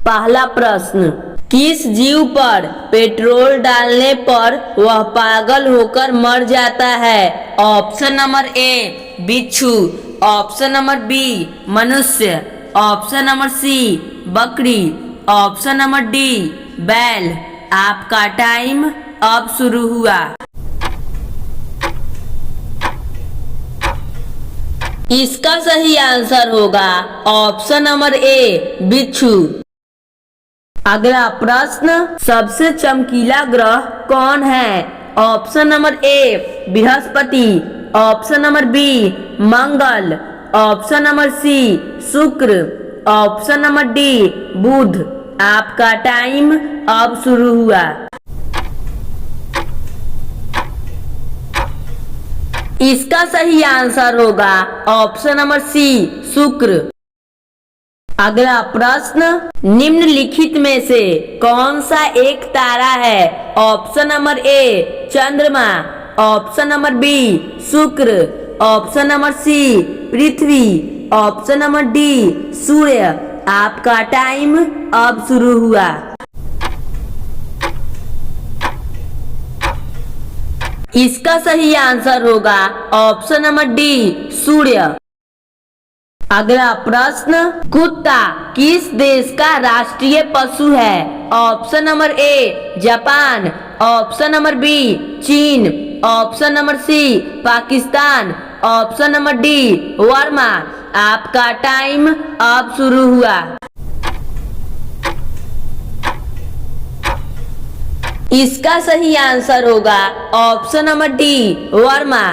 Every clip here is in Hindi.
पहला प्रश्न, किस जीव पर पेट्रोल डालने पर वह पागल होकर मर जाता है? ऑप्शन नंबर ए बिच्छू, ऑप्शन नंबर बी मनुष्य, ऑप्शन नंबर सी बकरी, ऑप्शन नंबर डी बैल। आपका टाइम अब शुरू हुआ। इसका सही आंसर होगा ऑप्शन नंबर ए बिच्छू। अगला प्रश्न, सबसे चमकीला ग्रह कौन है? Option number A Brihaspati, option number B Mangal, option number C Shukra, option number D बुध। आपका टाइम अब शुरू हुआ। इसका सही आंसर होगा ऑप्शन नंबर सी शुक्र। अगला प्रश्न, निम्नलिखित में से कौन सा एक तारा है? ऑप्शन नंबर ए चंद्रमा, ऑप्शन नंबर बी शुक्र, ऑप्शन नंबर सी पृथ्वी, ऑप्शन नंबर डी सूर्य। आपका टाइम अब शुरू हुआ। इसका सही आंसर होगा ऑप्शन नंबर डी सूर्य। अगला प्रश्न, कुत्ता किस देश का राष्ट्रीय पशु है? Option number A Japan, option number B चीन, option number C Pakistan, option number D Burma. आपका टाइम अब शुरू हुआ। इसका सही आंसर होगा ऑप्शन नंबर डी वर्मा।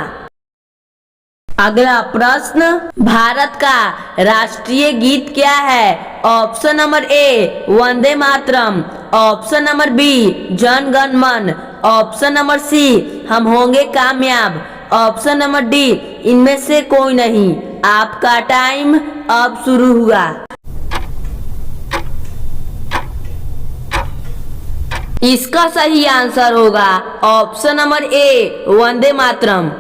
अगला प्रश्न, भारत का राष्ट्रीय गीत क्या है? Option number A Vande Mataram, option number B Jana Gana मन, ऑप्शन नंबर सी हम होंगे कामयाब, ऑप्शन नंबर डी इनमें से कोई नहीं। आपका टाइम अब शुरू हुआ। इसका सही आंसर होगा ऑप्शन नंबर ए वंदे मातरम।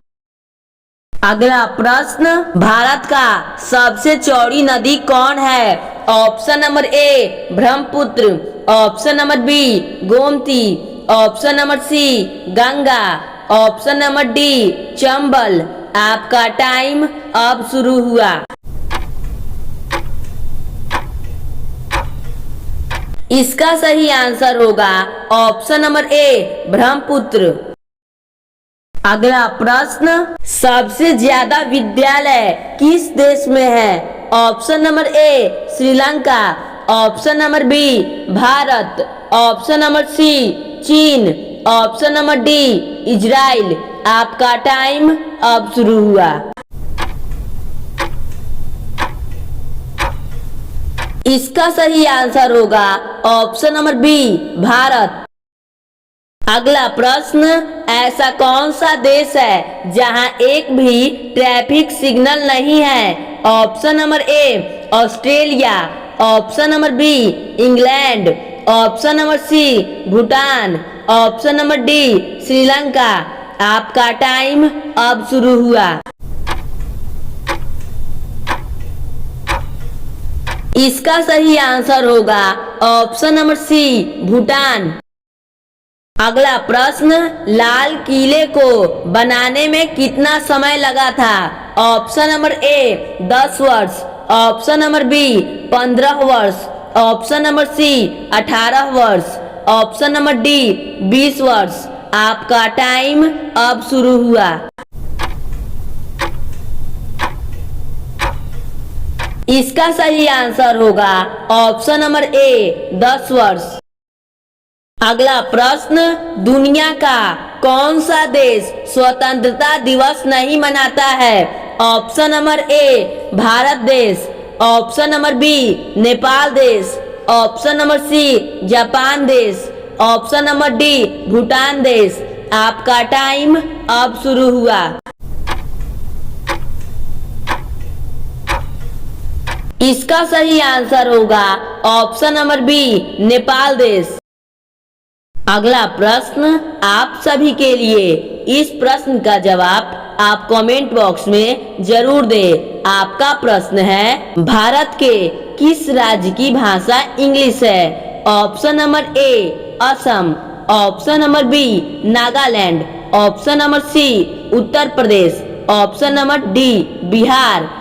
अगला प्रश्न, भारत का सबसे चौड़ी नदी कौन है? Option number A Brahmaputra, option number B Gomti, option number C Ganga, option number D Chambal. आपका टाइम अब शुरू हुआ। इसका सही आंसर होगा ऑप्शन नंबर ए ब्रह्मपुत्र। अगला प्रश्न, सबसे ज्यादा विद्यालय किस देश में है? Option number A Sri Lanka, option number B Bharat, option number C चीन, ऑप्शन नंबर डी इजराइल। आपका टाइम अब शुरू हुआ। इसका सही आंसर होगा ऑप्शन नंबर बी भारत। अगला प्रश्न, ऐसा कौन सा देश है जहां एक भी ट्रैफिक सिग्नल नहीं है? Option number A Australia, option number B England, option number C Bhutan, option number D Sri Lanka. आपका टाइम अब शुरू हुआ। इसका सही आंसर होगा ऑप्शन नंबर सी भूटान। अगला प्रश्न, लाल किले को बनाने में कितना समय लगा था? ऑप्शन नंबर ए 10 वर्ष, ऑप्शन नंबर बी 15 वर्ष, ऑप्शन नंबर सी 18 वर्ष, ऑप्शन नंबर डी 20 वर्ष। आपका टाइम अब शुरू हुआ। इसका सही आंसर होगा ऑप्शन नंबर ए 10 वर्ष। अगला प्रश्न, दुनिया का कौन सा देश स्वतंत्रता दिवस नहीं मनाता है? ऑप्शन नंबर ए भारत देश, ऑप्शन नंबर बी नेपाल देश, ऑप्शन नंबर सी जापान देश, ऑप्शन नंबर डी भूटान देश। आपका टाइम अब शुरू हुआ। इसका सही आंसर होगा ऑप्शन नंबर बी नेपाल देश। अगला प्रश्न आप सभी के लिए, इस प्रश्न का जवाब आप कमेंट बॉक्स में जरूर दें। आपका प्रश्न है, भारत के किस राज्य की भाषा इंग्लिश है? Option number A Assam, option number B Nagaland, option number C Uttar Pradesh, option number D Bihar.